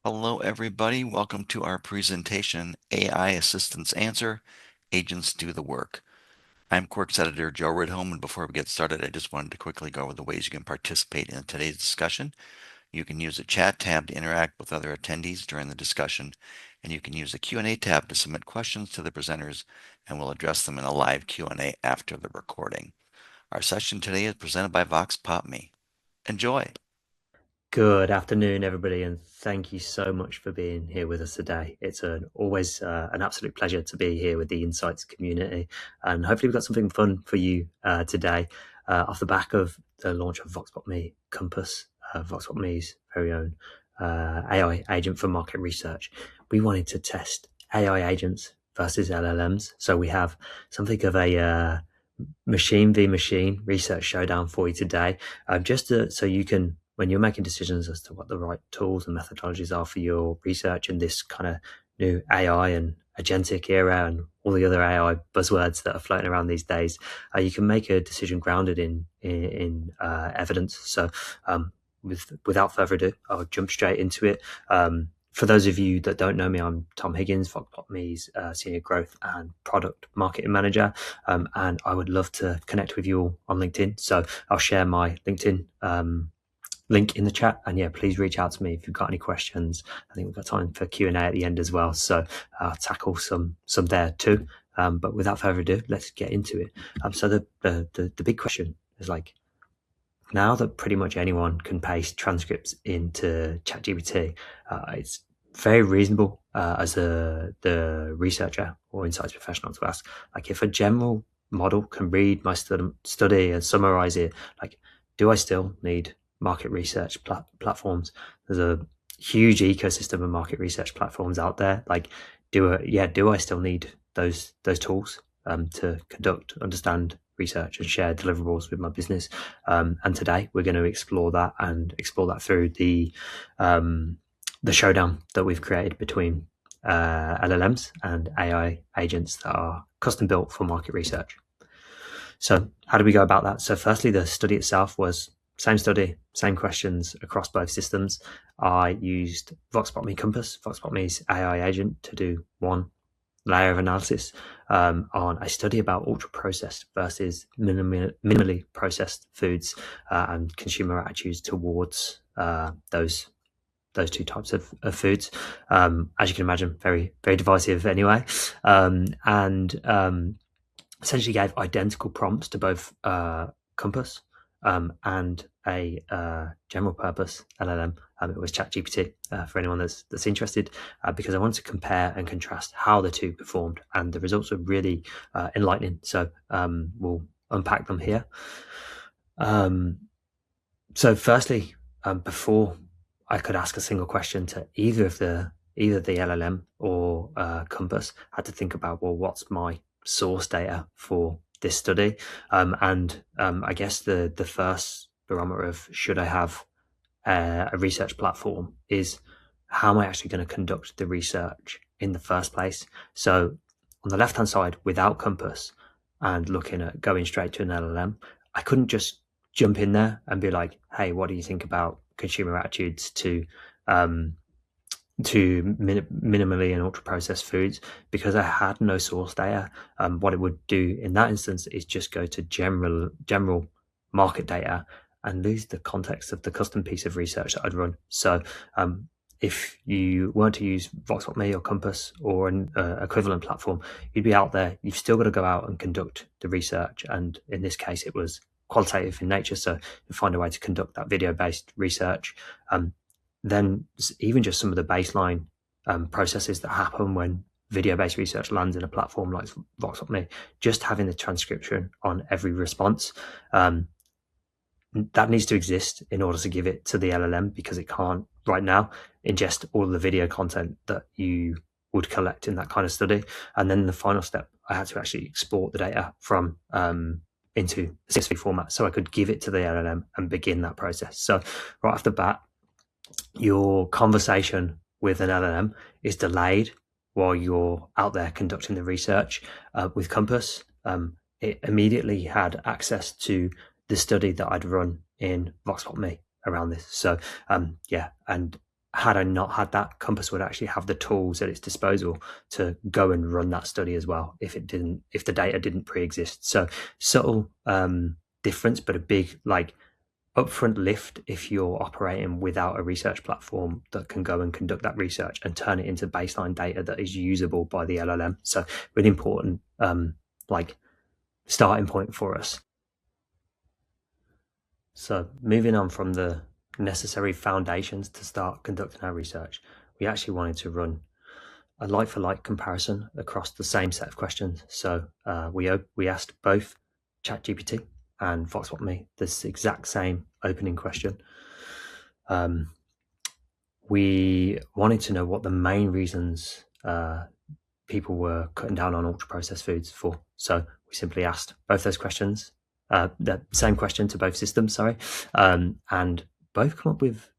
Hello, everybody. Welcome to our presentation, AI Assistants Answer, Agents Do the Work. I'm Quirk's editor, Joe Ridholm, and before we get started, I just wanted to quickly go over the ways you can participate in today's discussion. You can use the chat tab to interact with other attendees during the discussion, and you can use the Q&A tab to submit questions to the presenters, and we'll address them in a live Q&A after the recording. Our session today is presented by Voxpopme. Enjoy! Good afternoon, everybody, and thank you so much for being here with us today. It's always an absolute pleasure to be here with the Insights community, and hopefully we've got something fun for you today off the back of the launch of Voxpopme Compass, Voxpopme's very own AI agent for market research. We wanted to test AI agents versus LLMs, so we have something of a machine v machine research showdown for you today, so you can, when you're making decisions as to what the right tools and methodologies are for your research in this kind of new AI and agentic era and all the other AI buzzwords that are floating around these days, you can make a decision grounded in evidence. So without further ado, I'll jump straight into it. For those of you that don't know me, I'm Tom Higgins, Voxpopme's Senior Growth and Product Marketing Manager, and I would love to connect with you all on LinkedIn. So I'll share my LinkedIn link in the chat, and yeah, please reach out to me if you've got any questions. I think we've got time for Q&A at the end as well, so I'll tackle some there too. But without further ado, let's get into it. So the big question is, like, now that pretty much anyone can paste transcripts into ChatGPT, it's very reasonable as the researcher or insights professional to ask, like, if a general model can read my study and summarize it, like, do I still need market research platforms? There's a huge ecosystem of market research platforms out there. Like, do I still need those tools to conduct, understand research and share deliverables with my business? And today we're going to explore that through the showdown that we've created between LLMs and AI agents that are custom built for market research. So how do we go about that? So firstly, the study itself was same study, same questions across both systems. I used Voxpopme Compass, Voxpopme's AI agent, to do one layer of analysis on a study about ultra-processed versus minimally processed foods and consumer attitudes towards those two types of foods. As you can imagine, very, very divisive anyway. Essentially gave identical prompts to both Compass and a general purpose LLM. It was ChatGPT for anyone that's interested, because I wanted to compare and contrast how the two performed, and the results were really enlightening. So we'll unpack them here. So firstly, before I could ask a single question to either the LLM or Compass, I had to think about, well, what's my source data for this study? I guess the first barometer of should I have a research platform is, how am I actually going to conduct the research in the first place? So on the left hand side, without Compass and looking at going straight to an LLM, I couldn't just jump in there and be like, hey, what do you think about consumer attitudes to minimally and ultra processed foods? Because I had no source data. What it would do in that instance is just go to general market data and lose the context of the custom piece of research that I'd run. So if you weren't to use Voxpopme or Compass or an equivalent platform, you'd be out there. You've still got to go out and conduct the research. And in this case, it was qualitative in nature. So you find a way to conduct that video-based research. Then even just some of the baseline processes that happen when video-based research lands in a platform like Voxpopme, just having the transcription on every response, that needs to exist in order to give it to the LLM, because it can't right now ingest all of the video content that you would collect in that kind of study. And then the final step, I had to actually export the data from into CSV format so I could give it to the LLM and begin that process. So right off the bat, your conversation with an LLM is delayed while you're out there conducting the research. With Compass, it immediately had access to the study that I'd run in Voxpopme around this. So and had I not had that, Compass would actually have the tools at its disposal to go and run that study as well if the data didn't pre-exist. So subtle difference, but a big upfront lift if you're operating without a research platform that can go and conduct that research and turn it into baseline data that is usable by the LLM. So really important starting point for us. So moving on from the necessary foundations to start conducting our research, we actually wanted to run a like-for-like comparison across the same set of questions. So we asked both ChatGPT and Voxpopme this exact same opening question. We wanted to know what the main reasons people were cutting down on ultra-processed foods for. So we simply asked both those questions, the same question to both systems, and both come up with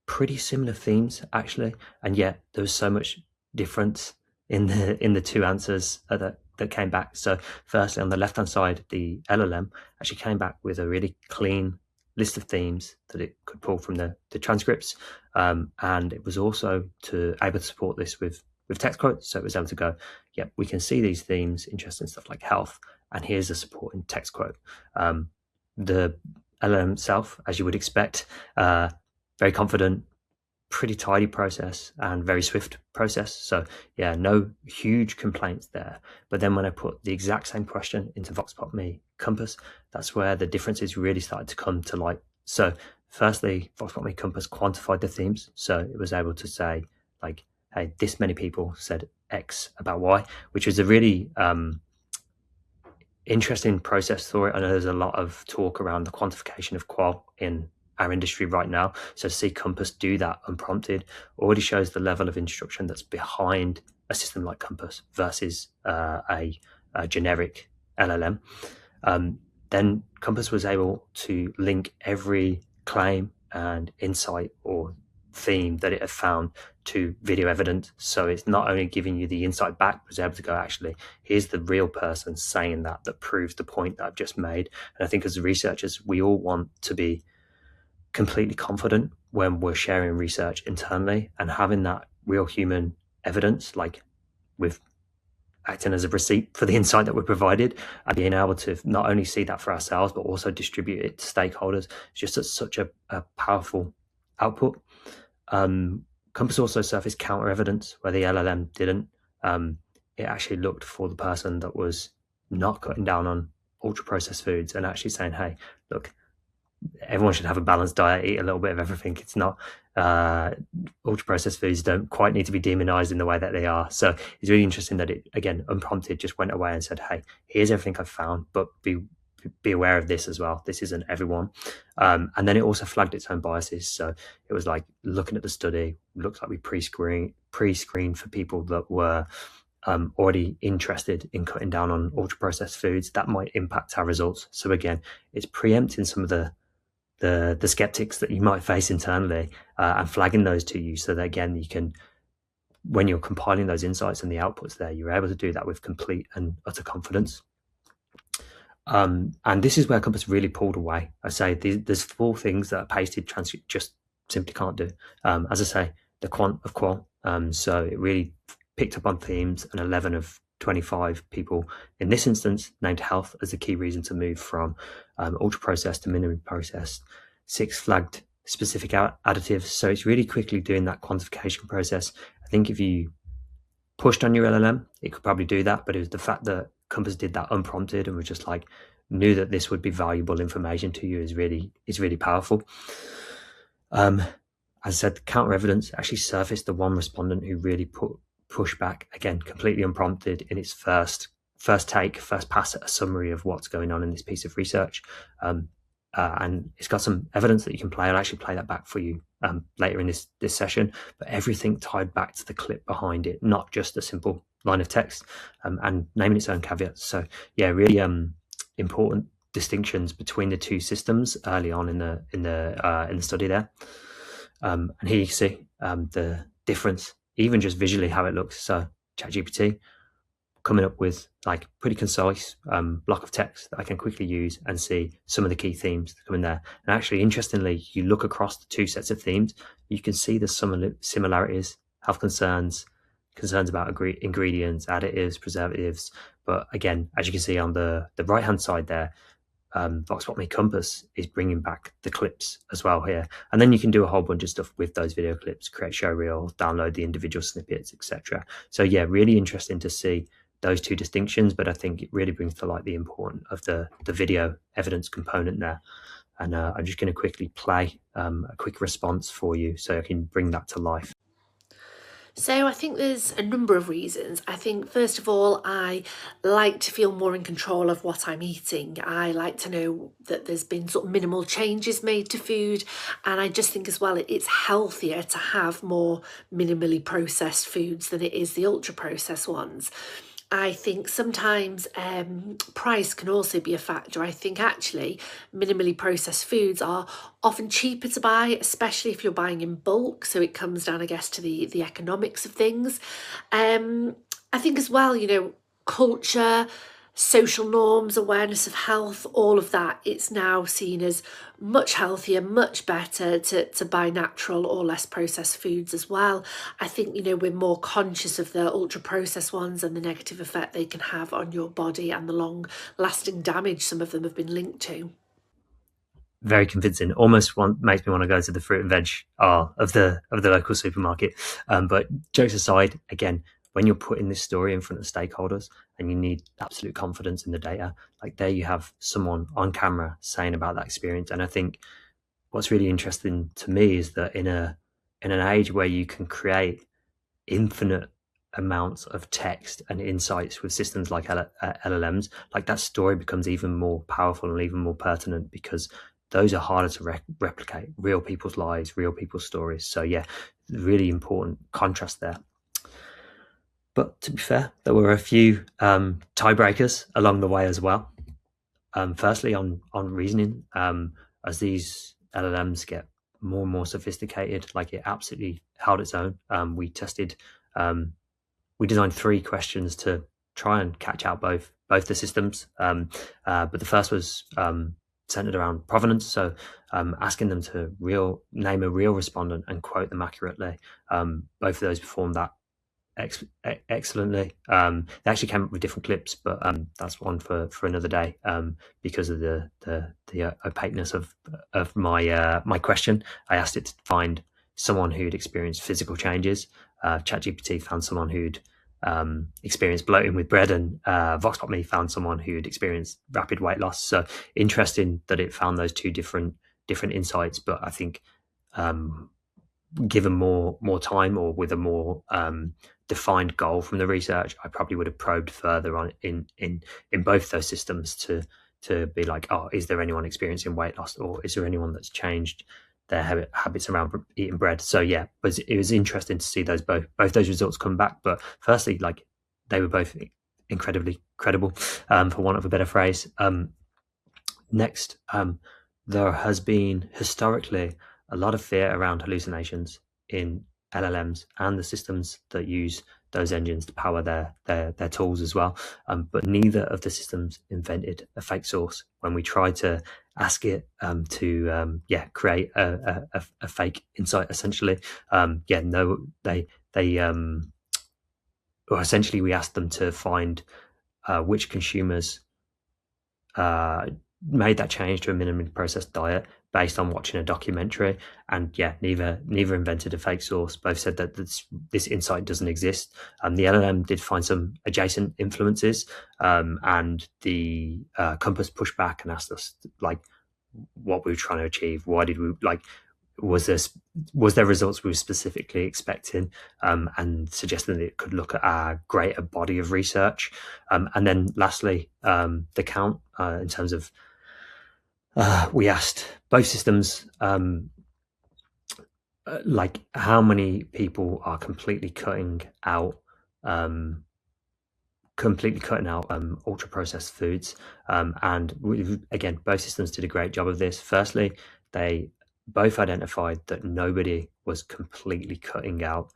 pretty similar themes actually, and yet there was so much difference in the two answers that came back. So firstly, on the left-hand side, the LLM actually came back with a really clean list of themes that it could pull from the transcripts, and it was also able to support this with text quotes. So it was able to go, yep, we can see these themes, interesting stuff like health, and here's a supporting text quote. The LLM itself, as you would expect, very confident, pretty tidy process and very swift process. So yeah, no huge complaints there. But then when I put the exact same question into Voxpopme Compass, that's where the differences really started to come to light. So firstly, Voxpopme Compass quantified the themes. So it was able to say hey, this many people said X about Y, which was a really interesting process for it. I know there's a lot of talk around the quantification of qual in our industry right now. So to see Compass do that unprompted already shows the level of instruction that's behind a system like Compass versus a generic LLM. Then Compass was able to link every claim and insight or theme that it had found to video evidence. So it's not only giving you the insight back, but it's able to go, actually, here's the real person saying that proves the point that I've just made. And I think as researchers, we all want to be completely confident when we're sharing research internally, and having that real human evidence, with acting as a receipt for the insight that we're provided, and being able to not only see that for ourselves, but also distribute it to stakeholders. It's just such a powerful output. Compass also surfaced counter evidence where the LLM didn't. It actually looked for the person that was not cutting down on ultra processed foods and actually saying, hey, look, everyone should have a balanced diet, eat a little bit of everything. It's not ultra processed foods don't quite need to be demonized in the way that they are. So it's really interesting that it, again, unprompted, just went away and said, hey, here's everything I've found, but be aware of this as well. This isn't everyone. And then it also flagged its own biases. So it was like looking at the study, looks like we pre-screened for people that were already interested in cutting down on ultra processed foods that might impact our results. So again, it's preempting some of the skeptics that you might face internally, and flagging those to you, so that again, you can, when you're compiling those insights and the outputs there, you're able to do that with complete and utter confidence. And this is where Compass really pulled away. I say there's 4 things that a pasted transcript just simply can't do. As I say, the quant of qual. So it really picked up on themes, and 11 of 25 people in this instance named health as the key reason to move from ultra processed to minimally processed. 6 flagged specific additives. So it's really quickly doing that quantification process. I think if you pushed on your LLM, it could probably do that, but it was the fact that Compass did that unprompted and was just knew that this would be valuable information to you is really powerful. As I said, counter evidence actually surfaced the one respondent who really pushed back, again, completely unprompted, in its first pass at a summary of what's going on in this piece of research. And it's got some evidence that you can play. I'll actually play that back for you later in this session, but everything tied back to the clip behind it, not just a simple line of text, and naming its own caveats. So yeah, really important distinctions between the two systems early on in the study there. And here you can see the difference, even just visually how it looks. So ChatGPT coming up with like pretty concise block of text that I can quickly use and see some of the key themes that come in there. And actually, interestingly, you look across the two sets of themes, you can see there's some similarities, health concerns, concerns about ingredients, additives, preservatives. But again, as you can see on the right hand side there, Voxpopme Compass is bringing back the clips as well here. And then you can do a whole bunch of stuff with those video clips, create show reels, download the individual snippets, etc. So yeah, really interesting to see those two distinctions, but I think it really brings to light the importance of the video evidence component there. And I'm just going to quickly play a quick response for you so I can bring that to life. So I think there's a number of reasons. I think first of all, I like to feel more in control of what I'm eating. I like to know that there's been sort of minimal changes made to food. And I just think as well, it's healthier to have more minimally processed foods than it is the ultra processed ones. I think sometimes price can also be a factor. I think actually minimally processed foods are often cheaper to buy, especially if you're buying in bulk. So it comes down, I guess, to the economics of things. I think as well, culture, social norms, awareness of health, all of that, it's now seen as much healthier, much better to buy natural or less processed foods as well. I think, we're more conscious of the ultra processed ones and the negative effect they can have on your body and the long lasting damage some of them have been linked to. Very convincing. Almost makes me want to go to the fruit and veg aisle of the local supermarket. But jokes aside, again, when you're putting this story in front of stakeholders and you need absolute confidence in the data, like there you have someone on camera saying about that experience. And I think what's really interesting to me is that in an age where you can create infinite amounts of text and insights with systems like LLMs, like that story becomes even more powerful and even more pertinent because those are harder to replicate. Real people's lives, real people's stories. So yeah, really important contrast there. But to be fair, there were a few tiebreakers along the way as well. Firstly, on reasoning, as these LLMs get more and more sophisticated, like it absolutely held its own. We designed 3 questions to try and catch out both the systems. But the first was centered around provenance, so asking them to name a real respondent and quote them accurately. Both of those performed that excellently. They actually came up with different clips, but that's one for another day because of the opaqueness of my question. I asked it to find someone who'd experienced physical changes. ChatGPT found someone who'd experienced bloating with bread, and Voxpopme found someone who'd experienced rapid weight loss. So interesting that it found those two different insights, but I think given more time or with a more defined goal from the research, I probably would have probed further on in both those systems to be like, oh, is there anyone experiencing weight loss, or is there anyone that's changed their habits around eating bread? So yeah, but it was interesting to see both those results come back. But firstly, like they were both incredibly credible, for want of a better phrase. Next, there has been historically a lot of fear around hallucinations in LLMs and the systems that use those engines to power their tools as well. But neither of the systems invented a fake source. When we tried to ask it to create a fake insight, essentially, essentially we asked them to find which consumers made that change to a minimally processed diet based on watching a documentary, and yeah, neither invented a fake source. Both said that this insight doesn't exist. The LLM did find some adjacent influences, and the Compass pushed back and asked us like what we were trying to achieve. Why did we like? Was there results we were specifically expecting, and suggesting that it could look at our greater body of research. And then lastly, the count in terms of we asked both systems like how many people are completely cutting out ultra processed foods, and again both systems did a great job of this. Firstly, they both identified that nobody was completely cutting out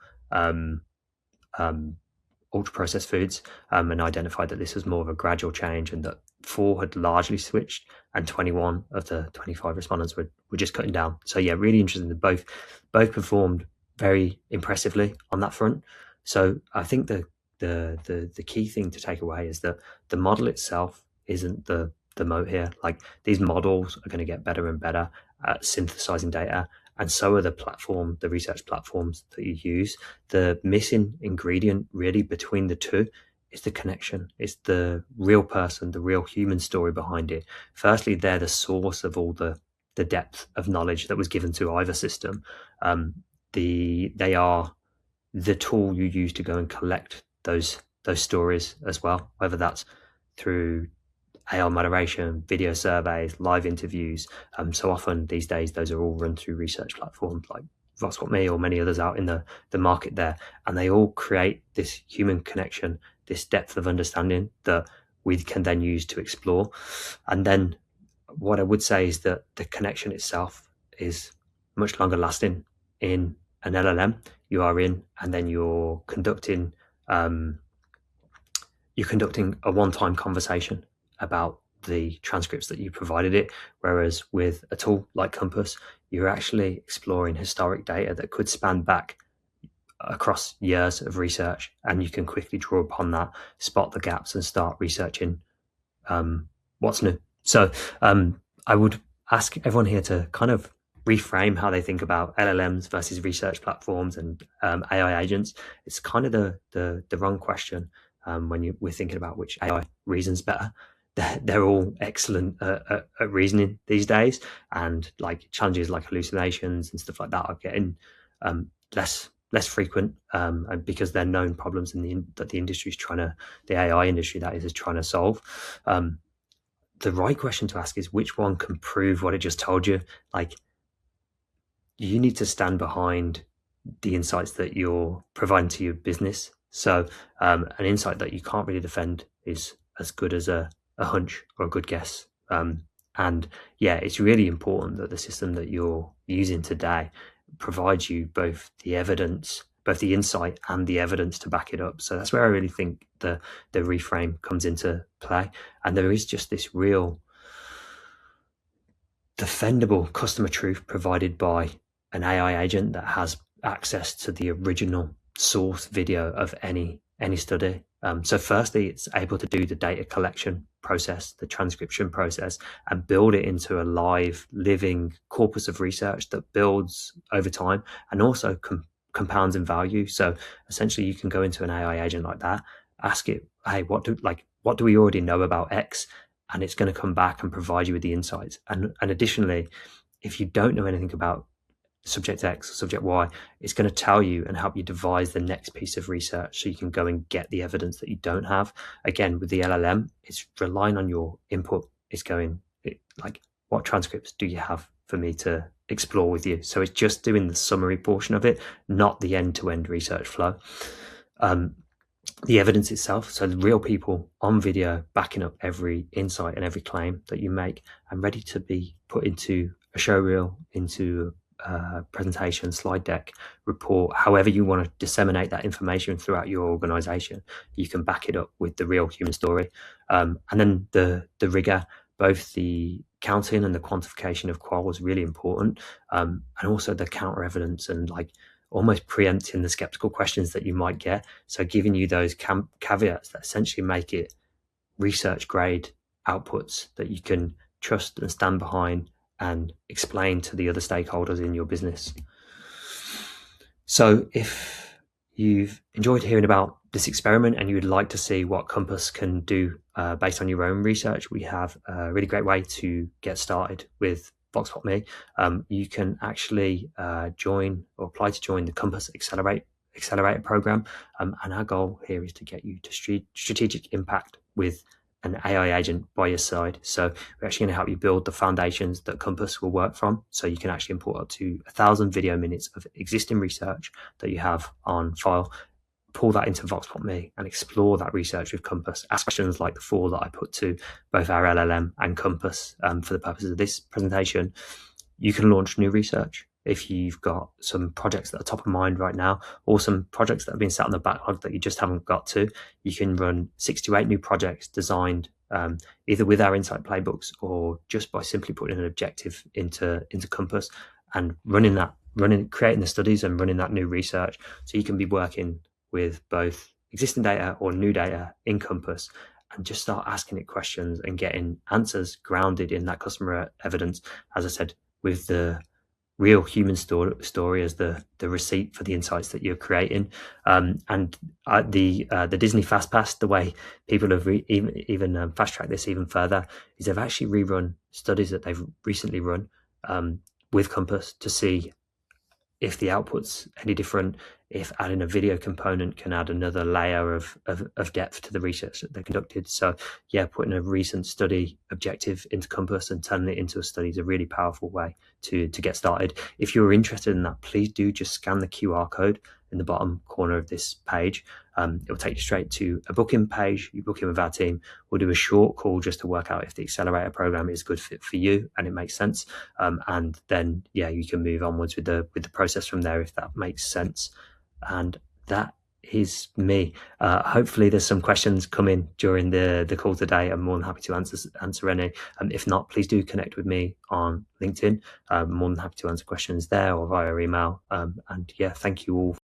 ultra-processed foods, and identified that this was more of a gradual change, and that 4 had largely switched, and 21 of the 25 respondents were just cutting down. So yeah, really interesting. Both performed very impressively on that front. So I think the key thing to take away is that the model itself isn't the moat here. Like, these models are going to get better and better at synthesizing data, and so are the research platforms that you use. The missing ingredient really between the two is the connection. It's the real person, the real human story behind it. Firstly, they're the source of all the depth of knowledge that was given to either system. They are the tool you use to go and collect those stories as well, whether that's through AI moderation, video surveys, live interviews. So often these days, those are all run through research platforms like Voxpopme or many others out in the market there. And they all create this human connection, this depth of understanding that we can then use to explore. And then what I would say is that the connection itself is much longer lasting. In an LLM, you are in, and then you're conducting a one-time conversation about the transcripts that you provided it. Whereas with a tool like Compass, you're actually exploring historic data that could span back across years of research, and you can quickly draw upon that, spot the gaps, and start researching what's new. So I would ask everyone here to kind of reframe how they think about LLMs versus research platforms and AI agents. It's kind of the wrong question when we're thinking about which AI reasons better. They're all excellent at reasoning these days, and like challenges like hallucinations and stuff like that are getting less frequent, because they're known problems that the industry is the AI industry that is trying to solve. The right question to ask is, which one can prove what I just told you? Like, you need to stand behind the insights that you're providing to your business. So an insight that you can't really defend is as good as a hunch or a good guess. And yeah, it's really important that the system that you're using today provides you both the evidence, both the insight and the evidence to back it up. So that's where I really think the reframe comes into play. And there is just this real defendable customer truth provided by an AI agent that has access to the original source video of any study. So firstly, it's able to do the data collection process, the transcription process, and build it into a live, living corpus of research that builds over time and also compounds in value. So essentially, you can go into an AI agent like that, ask it, hey, what do we already know about X? And it's going to come back and provide you with the insights. And additionally, if you don't know anything about subject X or subject Y, it's going to tell you and help you devise the next piece of research so you can go and get the evidence that you don't have. Again, with the LLM, it's relying on your input. It's going, like, what transcripts do you have for me to explore with you? So it's just doing the summary portion of it, not the end-to-end research flow. The evidence itself, so the real people on video backing up every insight and every claim that you make, and ready to be put into a show reel, into a presentation, slide deck, report, however you want to disseminate that information throughout your organization. You can back it up with the real human story. And then the rigor, both the counting and the quantification of qual was really important, and also the counter evidence and like almost preempting the skeptical questions that you might get. So giving you those caveats that essentially make it research grade outputs that you can trust and stand behind and explain to the other stakeholders in your business. So if you've enjoyed hearing about this experiment and you would like to see what Compass can do based on your own research, we have a really great way to get started with Voxpopme. You can actually join or apply to join the Compass Accelerator program. And our goal here is to get you to strategic impact with an AI agent by your side. So we're actually going to help you build the foundations that Compass will work from. So you can actually import up to 1,000 video minutes of existing research that you have on file, pull that into Voxpopme and explore that research with Compass. Ask questions like the 4 that I put to both our LLM and Compass for the purposes of this presentation. You can launch new research if you've got some projects that are top of mind right now, or some projects that have been sat on the backlog that you just haven't got to, you can run 6 to 8 new projects designed either with our insight playbooks or just by simply putting an objective into Compass and creating the studies and running that new research. So you can be working with both existing data or new data in Compass and just start asking it questions and getting answers grounded in that customer evidence, as I said, with the real human story as the receipt for the insights that you're creating. And the Disney Fast Pass, the way people have even fast tracked this even further, is they've actually rerun studies that they've recently run with Compass to see if the output's any different, if adding a video component can add another layer of depth to the research that they conducted. So yeah, putting a recent study objective into Compass and turning it into a study is a really powerful way to get started. If you're interested in that, please do just scan the QR code in the bottom corner of this page. It will take you straight to a booking page. You book in with our team. We'll do a short call just to work out if the accelerator program is a good fit for you and it makes sense. And then, yeah, you can move onwards with the process from there if that makes sense. And that is me. Hopefully there's some questions coming during the call today. I'm more than happy to answer any. If not, please do connect with me on LinkedIn. I'm more than happy to answer questions there or via email. And yeah, thank you all